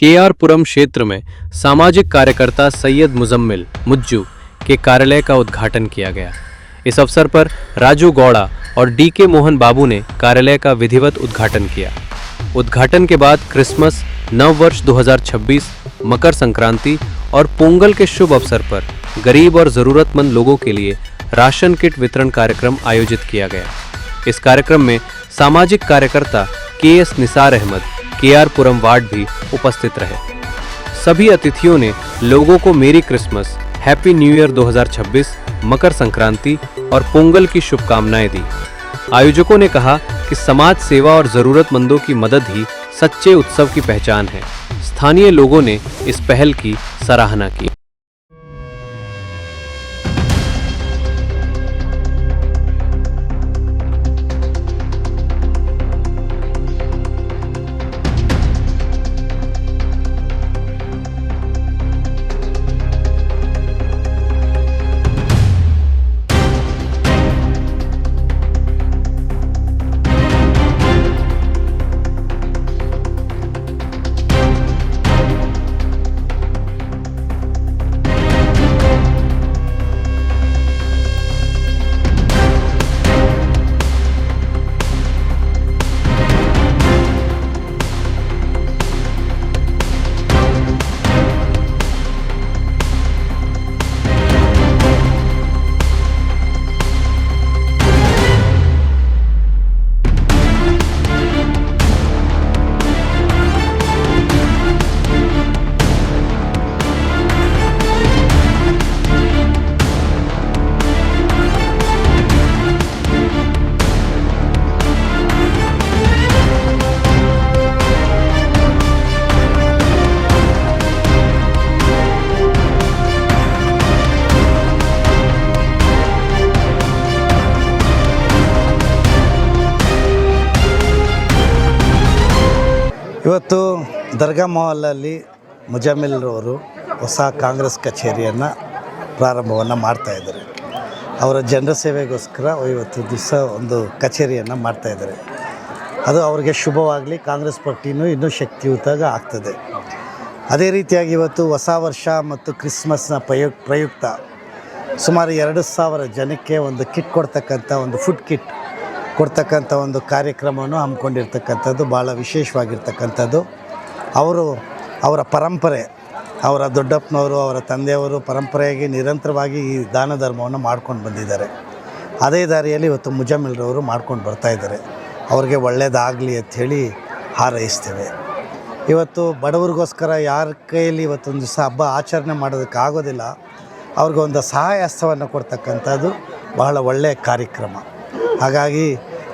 केआरपुरम क्षेत्र में सामाजिक कार्यकर्ता सैयद मुजम्मिल मुज्जू के कार्यालय का उद्घाटन किया गया। इस अवसर पर राजू गौड़ा और डीके मोहन बाबू ने कार्यालय का विधिवत उद्घाटन किया। उद्घाटन के बाद क्रिसमस, नव वर्ष 2026, मकर संक्रांति और पोंगल के शुभ अवसर पर गरीब और जरूरतमंद लोगों के लिए राशन किट वितरण कार्यक्रम आयोजित किया गया। इस कार्यक्रम में सामाजिक कार्यकर्ता केएस निसार अहमद केआरपुरम वार्ड भी उपस्थित रहे। सभी अतिथियों ने लोगों को मेरी Christmas, happy new year 2026, Makar Sankranti और पोंगल की शुभकामनाएं दी। आयोजकों ने कहा कि समाज सेवा और जरूरतमंदों की मदद ही सच्चे उत्सव की पहचान है। स्थानीय लोगों ने इस पहल की सराहना की। ಇವತ್ತು ದರ್ಗಾ ಮಾಹಲಲ್ಲಿ ಮುಜಾಮಿಲ್ರವರು ಹೊಸ ಕಾಂಗ್ರೆಸ್ ಕಚೇರಿಯನ್ನು ಪ್ರಾರಂಭವನ್ನು ಮಾಡ್ತಾಯಿದ್ದಾರೆ. ಅವರ ಜನರ ಸೇವೆಗೋಸ್ಕರ ಇವತ್ತು ದಿವಸ ಒಂದು ಕಚೇರಿಯನ್ನು ಮಾಡ್ತಾಯಿದ್ದಾರೆ. ಅದು ಅವರಿಗೆ ಶುಭವಾಗಲಿ, ಕಾಂಗ್ರೆಸ್ ಪಾರ್ಟಿನೂ ಇನ್ನೂ ಶಕ್ತಿಯುತ ಆಗ್ತದೆ. ಅದೇ ರೀತಿಯಾಗಿ ಇವತ್ತು ಹೊಸ ವರ್ಷ ಮತ್ತು ಕ್ರಿಸ್ಮಸ್ನ ಪ್ರಯುಕ್ತ ಸುಮಾರು 2,000 ಜನಕ್ಕೆ ಒಂದು ಕಿಟ್ ಕೊಡ್ತಕ್ಕಂಥ, ಒಂದು ಫುಡ್ ಕಿಟ್ ಕೊಡ್ತಕ್ಕಂಥ ಒಂದು ಕಾರ್ಯಕ್ರಮವನ್ನು ಹಮ್ಮಿಕೊಂಡಿರ್ತಕ್ಕಂಥದ್ದು ಭಾಳ ವಿಶೇಷವಾಗಿರ್ತಕ್ಕಂಥದ್ದು. ಅವರ ಪರಂಪರೆ, ಅವರ ದೊಡ್ಡಪ್ಪನವರು, ಅವರ ತಂದೆಯವರು ಪರಂಪರೆಯಾಗಿ ನಿರಂತರವಾಗಿ ಈ ದಾನ ಧರ್ಮವನ್ನು ಮಾಡ್ಕೊಂಡು ಬಂದಿದ್ದಾರೆ. ಅದೇ ದಾರಿಯಲ್ಲಿ ಇವತ್ತು ಮುಜಾಮಿಲ್ರವರು ಮಾಡ್ಕೊಂಡು ಬರ್ತಾಯಿದ್ದಾರೆ. ಅವ್ರಿಗೆ ಒಳ್ಳೆಯದಾಗಲಿ ಅಂಥೇಳಿ ಹಾರೈಸ್ತೇವೆ. ಇವತ್ತು ಬಡವರಿಗೋಸ್ಕರ ಯಾರ ಕೈಯಲ್ಲಿ ಇವತ್ತೊಂದು ದಿವಸ ಹಬ್ಬ ಆಚರಣೆ ಮಾಡೋದಕ್ಕಾಗೋದಿಲ್ಲ, ಅವ್ರಿಗೊಂದು ಸಹಾಯ ಹಸ್ತವನ್ನು ಕೊಡ್ತಕ್ಕಂಥದ್ದು ಬಹಳ ಒಳ್ಳೆಯ ಕಾರ್ಯಕ್ರಮ. ಹಾಗಾಗಿ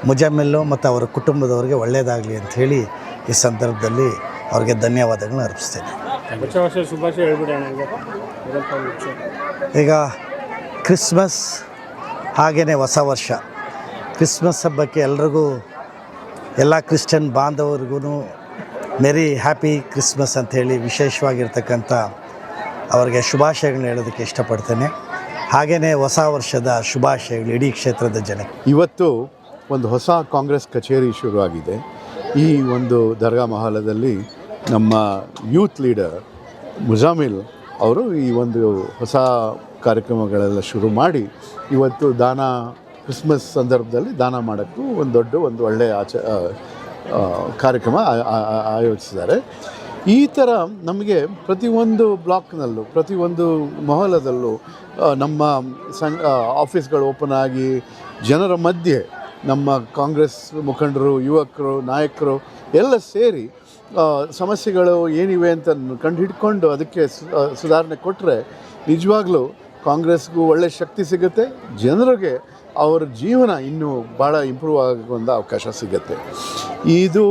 ಮುಜಾಮಿಲ್ಲು ಮತ್ತು ಅವರ ಕುಟುಂಬದವರಿಗೆ ಒಳ್ಳೆಯದಾಗಲಿ ಅಂಥೇಳಿ ಈ ಸಂದರ್ಭದಲ್ಲಿ ಅವ್ರಿಗೆ ಧನ್ಯವಾದಗಳನ್ನ ಅರ್ಪಿಸ್ತೇನೆ. ಈಗ ಕ್ರಿಸ್ಮಸ್ ಹಾಗೆಯೇ ಹೊಸ ವರ್ಷ, ಕ್ರಿಸ್ಮಸ್ ಹಬ್ಬಕ್ಕೆ ಎಲ್ರಿಗೂ, ಎಲ್ಲ ಕ್ರಿಶ್ಚಿಯನ್ ಬಾಂಧವರಿಗೂ ಮೆರಿ ಹ್ಯಾಪಿ ಕ್ರಿಸ್ಮಸ್ ಅಂಥೇಳಿ ವಿಶೇಷವಾಗಿರ್ತಕ್ಕಂಥ ಅವರಿಗೆ ಶುಭಾಶಯಗಳನ್ನ ಹೇಳೋದಕ್ಕೆ ಇಷ್ಟಪಡ್ತೇನೆ. ಹಾಗೆಯೇ ಹೊಸ ವರ್ಷದ ಶುಭಾಶಯಗಳು ಇಡೀ ಕ್ಷೇತ್ರದ ಜನಕ್ಕೆ. ಇವತ್ತು ಒಂದು ಹೊಸ ಕಾಂಗ್ರೆಸ್ ಕಚೇರಿ ಶುರುವಾಗಿದೆ. ಈ ಒಂದು ದರ್ಗಾ ಮಹಲದಲ್ಲಿ ನಮ್ಮ ಯೂತ್ ಲೀಡರ್ ಮುಜಾಮಿಲ್ ಅವರು ಈ ಒಂದು ಹೊಸ ಕಾರ್ಯಕ್ರಮಗಳೆಲ್ಲ ಶುರು ಮಾಡಿ ಇವತ್ತು ಕ್ರಿಸ್ಮಸ್ ಸಂದರ್ಭದಲ್ಲಿ ದಾನ ಮಾಡೋಕ್ಕೂ ಒಂದು ಒಳ್ಳೆಯ ಕಾರ್ಯಕ್ರಮ ಆಯೋಜಿಸಿದ್ದಾರೆ. ಈ ಥರ ನಮಗೆ ಪ್ರತಿಯೊಂದು ಬ್ಲಾಕ್ನಲ್ಲೂ, ಪ್ರತಿಯೊಂದು ಮಹಲದಲ್ಲೂ ನಮ್ಮ ಆಫೀಸ್ಗಳು ಓಪನ್ ಆಗಿ ಜನರ ಮಧ್ಯೆ ನಮ್ಮ ಕಾಂಗ್ರೆಸ್ ಮುಖಂಡರು, ಯುವಕರು, ನಾಯಕರು ಎಲ್ಲ ಸೇರಿ ಸಮಸ್ಯೆಗಳು ಏನಿವೆ ಅಂತ ಕಂಡುಹಿಡ್ಕೊಂಡು ಅದಕ್ಕೆ ಸುಧಾರಣೆ ಕೊಟ್ಟರೆ ನಿಜವಾಗ್ಲೂ ಕಾಂಗ್ರೆಸ್ಗೂ ಒಳ್ಳೆಯ ಶಕ್ತಿ ಸಿಗುತ್ತೆ. ಜನರಿಗೆ ಅವರ ಜೀವನ ಇನ್ನೂ ಭಾಳ ಇಂಪ್ರೂವ್ ಆಗೋ ಒಂದು ಅವಕಾಶ ಸಿಗುತ್ತೆ. ಇದು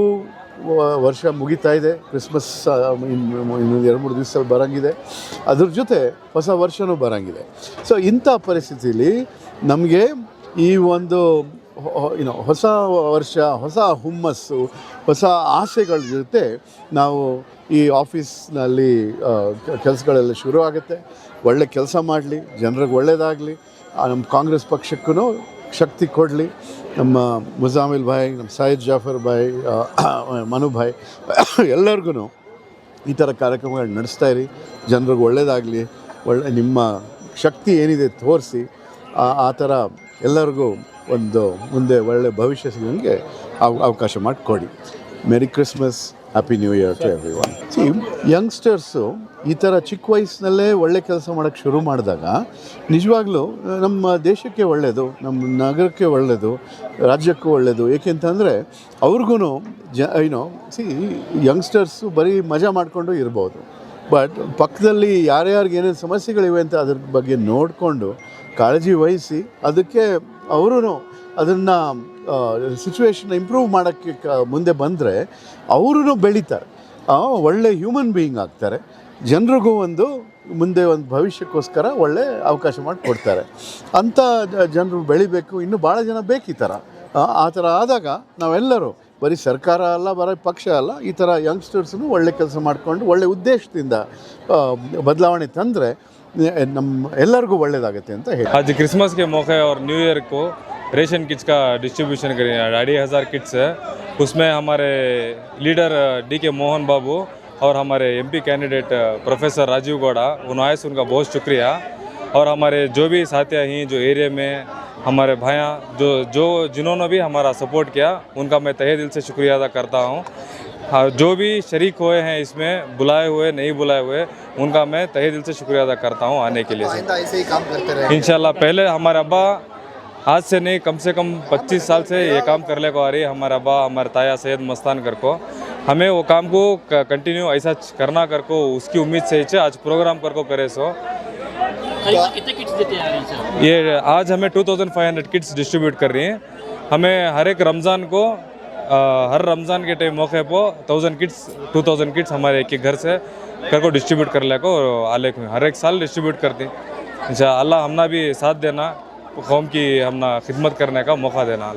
ವರ್ಷ ಮುಗಿತಾ ಇದೆ. ಕ್ರಿಸ್ಮಸ್ ಇನ್ನೊಂದು 2-3 ದಿವಸದಲ್ಲಿ ಬರೋಂಗಿದೆ. ಅದ್ರ ಜೊತೆ ಹೊಸ ವರ್ಷವೂ ಬರೋಂಗಿದೆ. ಸೊ ಇಂಥ ಪರಿಸ್ಥಿತಿಯಲ್ಲಿ ನಮಗೆ ಈ ಒಂದು ಹೊಸ ವರ್ಷ, ಹೊಸ ಹುಮ್ಮಸ್ಸು, ಹೊಸ ಆಸೆಗಳ ಜೊತೆ ನಾವು ಈ ಆಫೀಸ್ನಲ್ಲಿ ಕೆಲಸಗಳೆಲ್ಲ ಶುರು ಆಗುತ್ತೆ. ಒಳ್ಳೆ ಕೆಲಸ ಮಾಡಲಿ, ಜನರಿಗೆ ಒಳ್ಳೆಯದಾಗಲಿ, ನಮ್ಮ ಕಾಂಗ್ರೆಸ್ ಪಕ್ಷಕ್ಕೂ ಶಕ್ತಿ ಕೊಡಲಿ. ನಮ್ಮ ಮುಜಾಮಿಲ್ ಭಾಯ್, ನಮ್ಮ ಸೈಯದ್ ಜಾಫರ್ ಭಾಯ್, ಮನು ಭಾಯ್ ಎಲ್ಲರಿಗೂ ಈ ಥರ ಕಾರ್ಯಕ್ರಮಗಳು ನಡೆಸ್ತಾ ಇರಿ, ಜನರಿಗೆ ಒಳ್ಳೆಯದಾಗಲಿ, ನಿಮ್ಮ ಶಕ್ತಿ ಏನಿದೆ ತೋರಿಸಿ ಆ ಥರ ಎಲ್ಲರಿಗೂ ಒಂದು ಮುಂದೆ ಒಳ್ಳೆ ಭವಿಷ್ಯ ಸಿಗೋಂಗೆ ಅವಕಾಶ ಮಾಡಿಕೊಡಿ. Merry Christmas, happy new year to everyone. Youngsters ಈ ಥರ ಚಿಕ್ಕ ವಯಸ್ಸಿನಲ್ಲೇ ಒಳ್ಳೆ ಕೆಲಸ ಮಾಡೋಕ್ಕೆ ಶುರು ಮಾಡಿದಾಗ ನಿಜವಾಗ್ಲೂ ನಮ್ಮ ದೇಶಕ್ಕೆ ಒಳ್ಳೆಯದು, ನಮ್ಮ ನಗರಕ್ಕೆ ಒಳ್ಳೆಯದು, ರಾಜ್ಯಕ್ಕೂ ಒಳ್ಳೆಯದು. ಏಕೆಂತಂದರೆ ಅವ್ರಿಗೂ ಯಂಗ್ಸ್ಟರ್ಸು ಬರೀ ಮಜಾ ಮಾಡಿಕೊಂಡು ಇರ್ಬೋದು, ಬಟ್ ಪಕ್ಕದಲ್ಲಿ ಯಾರ್ಯಾರಿಗೆ ಏನೇನು ಸಮಸ್ಯೆಗಳಿವೆ ಅಂತ ಅದ್ರ ಬಗ್ಗೆ ನೋಡಿಕೊಂಡು ಕಾಳಜಿ ವಹಿಸಿ ಅದಕ್ಕೆ ಅವರು ಅದನ್ನು ಸಿಚುವೇಶನ್ ಇಂಪ್ರೂವ್ ಮಾಡೋಕ್ಕೆ ಮುಂದೆ ಬಂದರೆ ಅವರು ಬೆಳೀತಾರೆ, ಒಳ್ಳೆ ಹ್ಯೂಮನ್ ಬೀಯಿಂಗ್ ಆಗ್ತಾರೆ, ಜನರಿಗೂ ಮುಂದೆ ಒಂದು ಭವಿಷ್ಯಕ್ಕೋಸ್ಕರ ಒಳ್ಳೆ ಅವಕಾಶ ಮಾಡಿಕೊಡ್ತಾರೆ. ಅಂಥ ಜನರು ಬೆಳಿಬೇಕು, ಇನ್ನೂ ಭಾಳ ಜನ ಬೇಕು ಈ ಥರ. ಆ ಥರ ಆದಾಗ ನಾವೆಲ್ಲರೂ ಬರೀ ಸರ್ಕಾರ ಅಲ್ಲ, ಬರೀ ಪಕ್ಷ ಅಲ್ಲ, ಈ ಥರ ಯಂಗ್ಸ್ಟರ್ಸ್ನು ಒಳ್ಳೆ ಕೆಲಸ ಮಾಡಿಕೊಂಡು ಒಳ್ಳೆ ಉದ್ದೇಶದಿಂದ ಬದಲಾವಣೆ ತಂದರೆ ನಮ್ಮ ಎಲ್ಲರಿಗೂ ಒಳ್ಳೆಯದಾಗುತ್ತೆ ಅಂತ ಹೇಳಿ. आज क्रिसमस के मौके और न्यू ईयर को रेशन किट्स का डिस्ट्रीब्यूशन करें, 2,500 किट्स है। उसमें हमारे लीडर DK मोहन बाबू और हमारे MP candidate professor Rajeev Gowda, उन्होंने उनका बहुत शुक्रिया। और हमारे जो भी साथी हैं जो एरिया में हमारे भाइयाँ जो जिन्होंने भी हमारा सपोर्ट किया, उनका मैं तहे दिल से शुक्रिया अदा करता हूँ। जो भी शरीक हुए हैं इसमें, बुलाए हुए नहीं बुलाए हुए, उनका मैं तहे दिल से शुक्रिया अदा करता हूँ आने के लिए। ऐसे ही काम करते रहे इंशाल्लाह। पहले हमारे अब्बा आज से नहीं, कम से कम 25 साल से ये काम करने को आ रही है। हमारे अब्बा, हमारे ताया सैयद मस्तान कर को, हमें वो काम को कंटिन्यू ऐसा करना कर को उसकी उम्मीद से आज प्रोग्राम कर को करे। सो कितने किट्स देते हैं सर? ये आज हमें 2500 किट्स डिस्ट्रीब्यूट कर रही हैं। हमें हर एक रमज़ान को हर रमज़ान के टाइम मौके पर 2000 किट्स हमारे एक घर से कर को डिस्ट्रीब्यूट कर ले को आले को हर एक साल डिस्ट्रीब्यूट करते हैं। इंशाअल्लाह हमना भी साथ देना, कौम की हमना खिदमत करने का मौका देना।